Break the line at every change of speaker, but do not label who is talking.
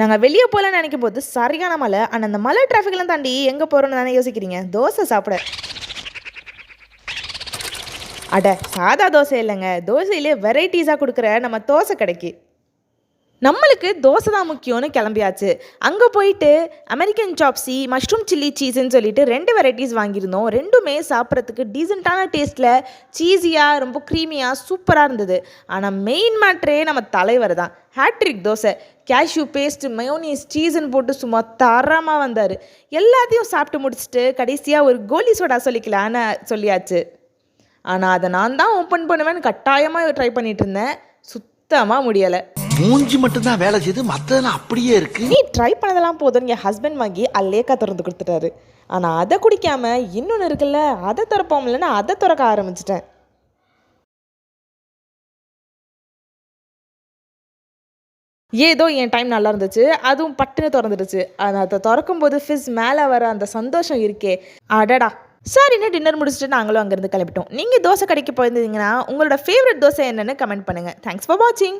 நாங்க வெளிய போலான்னு நெனைக்கும்போது சரியான மழை. ஆனா அந்த மழை டிராஃபிக்லாம் தாண்டி எங்க போறோம்னு தானே யோசிக்கிறீங்க? தோசை சாப்பிட. அட சாதா தோசை இல்லங்க. தோசையிலே வெரைட்டீஸா குடுக்குற நம்ம தோசை கடைக்கு. நம்மளுக்கு தோசை தான் முக்கியம்னு கிளம்பியாச்சு. அங்க போயிட்டு அமெரிக்கன் சாப்ஸி, மஷ்ரூம் சில்லி சீஸ்ன்னு சொல்லிட்டு 2 வெரைட்டீஸ் வாங்கியிருந்தோம். 2மே சாப்பிட்றதுக்கு டீசென்ட்டான டேஸ்ட்ல சீஸியா, ரொம்ப க்ரீமியா சூப்பரா இருந்தது. ஆனா மெயின் மேட்டரே நம்ம தலைவர் தான். Hat trick dosa. Cashew paste, mayonnaise, சீஸ்ன்னு போட்டு சும்மா தரமா வந்தாரு. எல்லாத்தையும் சாப்பிட்டு முடிச்சுட்டு கடைசியா ஒரு கோலி சோடா சொல்லிக்கலான்னு சொல்லியாச்சு. ஆனா அத நான் தான் ஓப்பன் பண்ணுவேன்னு கட்டாயமா ட்ரை பண்ணிட்டு இருந்தேன். சுத்தமா முடியல.
மூஞ்சி மட்டும் தான் வேலை செய்து மத்ததெல்லாம் அப்படியே இருக்கு.
நீ ட்ரை பண்ணதெல்லாம் போதும் என் ஹஸ்பண்ட் வாங்கி அல்லேக்கா திறந்து கொடுத்துட்டாரு. ஆனால் அதை குடிக்காம இன்னொன்று இருக்குல்ல, அதை திறப்போம்லன்னு அதை திறக்க ஆரம்பிச்சிட்டேன். ஏதோ என் டைம் நல்லா இருந்துச்சு, அதுவும் பட்டுன்னு திறந்துடுச்சு. அதை திறக்கும் போது ஃபிஸ் மேலே வர அந்த சந்தோஷம் இருக்கே, அடடா. சரின்னு டின்னர் முடிச்சுட்டு நாங்களும் அங்கேருந்து கிளம்பிட்டோம். நீங்கள் தோசை கடைக்கு போயிருந்தீங்கன்னா உங்களோட ஃபேவரட் தோசை என்னன்னு கமெண்ட் பண்ணுங்கள். தேங்க்ஸ் ஃபார் வாட்சிங்.